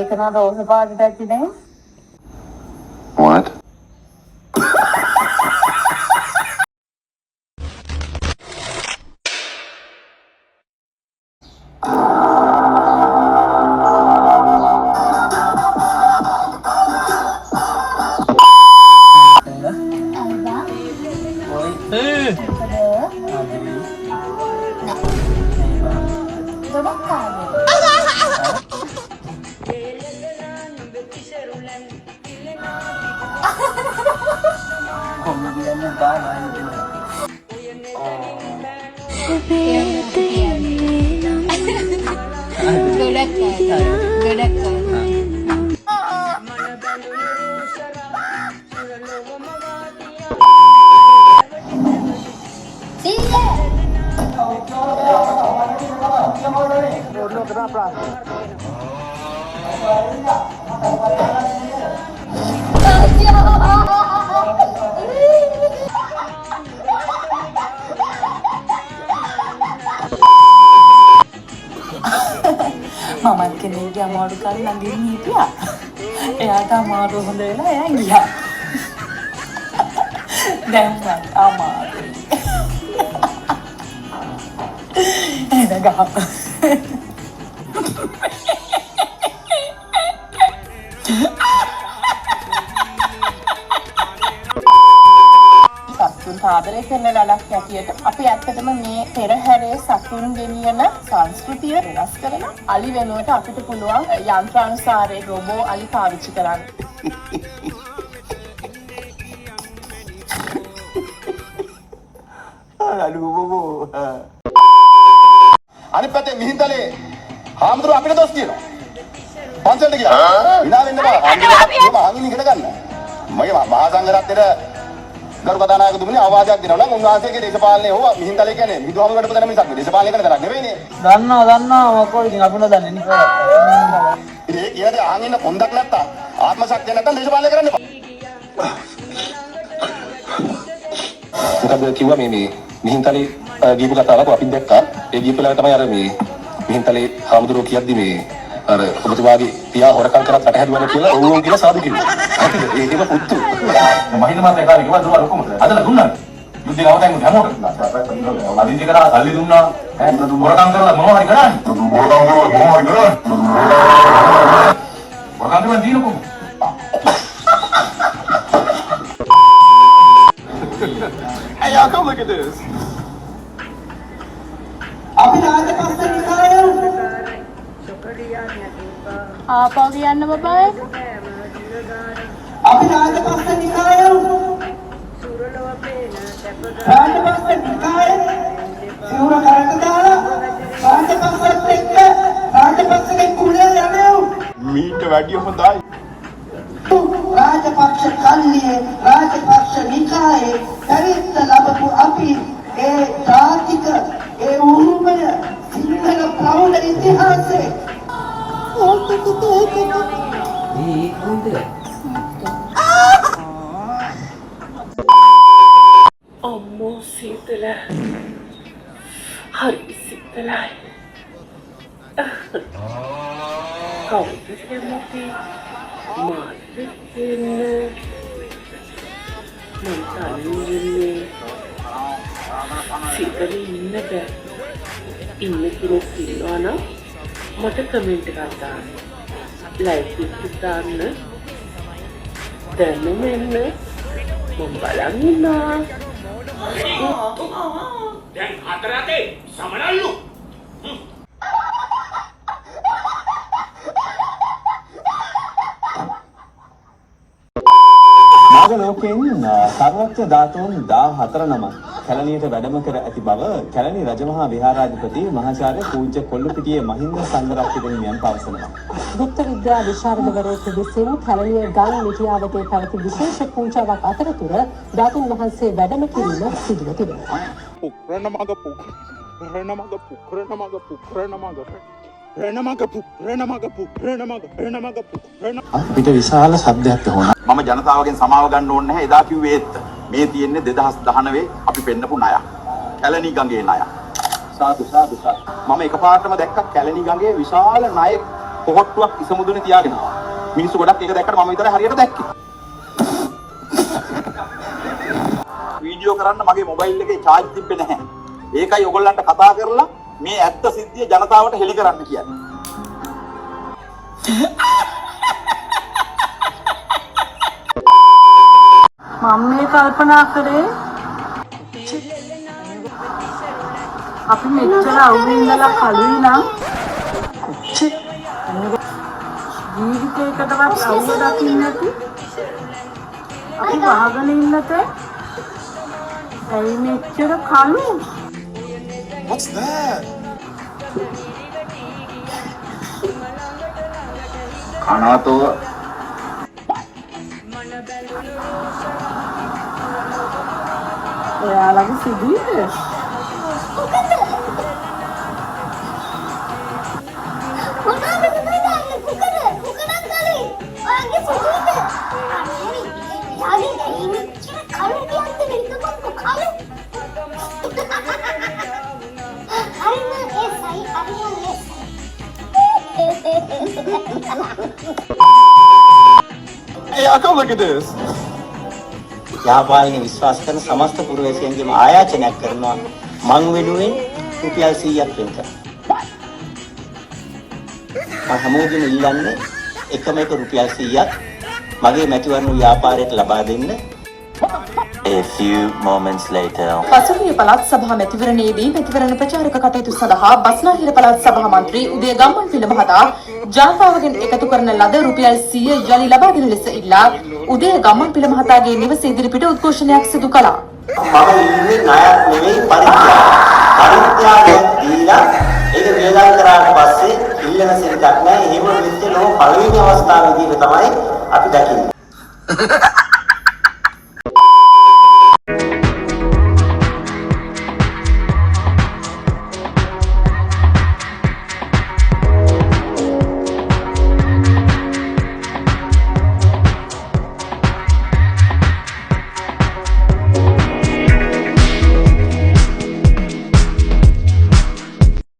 ඒක නා රෝස පාටට ඇති නේ. What? මමත් කෙනෙක්ගේ අමාරු කාලේ ළඟින් හිටියා. එයාට අමාරු හොඳ වෙලා එයා ගියා. දැන් මට අමාරුයි. එන ගහ. ආදරය කරන ලලක් හැටියට අපි ඇත්තටම මේ පෙරහැරේ සතුන් ගෙනියන සංස්කෘතිය වෙනස් කරලා අලි වෙනුවට අපිට පුළුවන් යන්ත්‍රානුසාරයේ රොබෝ අලි පාවිච්චි කරන්න. අනිත් පැත්තේ මිහින්තලේ හාමුදුරුවෝ අපිට දොස් කියනවා. පන්සලට ගියා. විනා වෙන්න බෑ. හාමුදුරුවෝ ඉගෙන ගන්න. මගේ මහා සංඝරත්නයේ ගරු කතානායකතුමනි අවවාදයක් දෙනවා නම් උන්වහන්සේගේ දේශපාලනය හෝ මිහින්තලේ කියන්නේ විදුහාමුදුරට පදන මිසක් දේශපාලනය කරන තරක් නෙවෙයිනේ. දන්නවා මොකෝ ඉතින් අපි නොදන්නේ නේ. ඒ කියන්නේ අහන් ඉන්න කොන්දක් නැත්තා ආත්ම ශක්තිය නැත්නම් දේශපාලනය කරන්න එපා. මොකද කිව්වා මේ මිහින්තලේ ගියපු කතාවක් අපි දැක්කා. ඒ ගියපු වෙලාවේ තමයි අර මේ මිහින්තලේ හාමුදුරුවෝ කියද්දි මේ අර ඔබතුමාගේ පියා හොරකම් කරත් අටහැරුවන කියලා ඕන් කියලා සාදු කිව්වා. ඒකම පුතු. මහින්ද මාතේ කාලේ කිව්වා දුවා ලොකුම. අදලා දුන්නා. යුද්ධේ නවතයි මොකද හැමෝටම. අදින්දි කරා සල්ලි දුන්නා. හොරකම් කරලා මොනවා හරි කරන්නේ. හොරකම් කරලා දීනකො. Hey y'all, come look at this. අපි රාජපක්ෂ නිකාය ආපහු කියන්න බබායි. අපි රාජපක්ෂ නිකාය රාජපක්ෂ නිකාය සිවුර කරට දාලා රාජපක්ෂත් එක්ක රාජපක්ෂගේ කුලේ යන්නේ මීට වැඩිය හොඳයි. රාජපක්ෂ කල්ලියේ රාජපක්ෂ නිකායේ පරිත්ත ලැබපු අපි ඒ ජාතික ඒ උරුමය සිංහල ප්‍රෞಢ ඉතිහාසයේ අම්මෝ සීතල. හරි සීතලයි. කවුද කැමති මාත් දෙන්න මම තනියම සීතල ඉන්න බෑ. ඉන්න කෙනෙක් ඉන්නවා නම් මට කමෙන්ට් එකක් දාන්න. ලයික් එකක් දාන්න. දැනුම එන්න මම බලන් ඉන්නවා. දැන් හතර අතේ සමනල්ලු. නාග ලෝකයෙන් සර්වඥ ධාතුන් 14 නමක් කැලණියට වැඩම කර ඇති බව කැලණි රජමහා විහාරාධිපති මහාචාර්ය පූජ්‍ය කොල්ලුපිටියේ මහින්ද සංඝරත්න හිමියන් පවසනවා. ගුප්ත විද්‍යා විශාරදවරයෙකු විසින් කැලණිය ගල් මිටියාවතේ පැවති විශේෂ පූජාවක් අතරතුර ධාතුන් වහන්සේ වැඩම කිරීම සිදුව තිබෙනවා. අපිට විශාල ශබ්දයක් ඇහුණා. මම ජනතාවගෙන් සමාව ගන්න ඕනේ නැහැ. එදා කිව්වේ ඒත් මේ තියෙන්නේ 2019 අපි පෙන්නපු ණයක්. කැලණි ගඟේ ණය. සාදු සාදු සාදු. මම එකපාරටම දැක්කා කැලණි ගඟේ විශාල ණය පොහොට්ටුවක් ඉසමුදුනේ තියාගෙන ආවා. මිනිස්සු ගොඩක් ඒක දැක්කට මම විතරයි හරියට දැක්කේ. වීඩියෝ කරන්න මගේ මොබයිල් එකේ charge තිබ්බේ නැහැ. ඒකයි ඔයගොල්ලන්ට කතා කරලා මේ ඇත්ත සිද්ධිය ජනතාවට හෙළි කරන්න කියන්නේ. මම මේ කල්පනා කරේ අපි මෙච්චර අවුවේ ඉඳලා කලුයි නම් ජීවිතේකටවත් අවුව දකින්න නැති අපි වහගෙන ඉන්නත ඇයි මෙච්චර කලු? What's that? කනතෝ ඔයාලගේ සිදුවේ Hey, y'all come look at this. ව්‍යාපාරික විශ්වාස කරන සමස්ත පුරවැසියන්ගේම ආයාචනයක් කරනවා මං වෙනුවෙන් රුපියල් 100ක් වෙන් කරන්න. මම හැමෝගෙම ඉල්ලන්නේ එකම එක රුපියල් 100ක් මගේ මැතිවරණ ව්‍යාපාරයට ලබා දෙන්න. A few moments later. පසුගිය පළාත් සභා මැතිවරණයේදී මැතිවරණ ප්‍රචාරක කටයුතු සඳහා බස්නාහිර පළාත් සභා මන්ත්‍රී උදය ගම්මන්පිල මහතා ජනතාවගෙන් එකතු කරන ලද රුපියල් 100 යලි ලබා දෙන ලෙස ඉල්ලා උදය ගම්මන්පිල මහතාගේ නිවස ඉදිරිපිට උද්ඝෝෂණයක් සිදු කළා. මම ඉන්නේ ණයක් නෙවෙයි පරිත්‍යාගයක් දීලා ඒක වේදන් කරාට පස්සේ ඉල්ලන සෙල්ලක් නෑ. එහෙම වෙච්ච නෝ පළවෙනි අවස්ථාවේදී තමයි අපි දකින්නේ.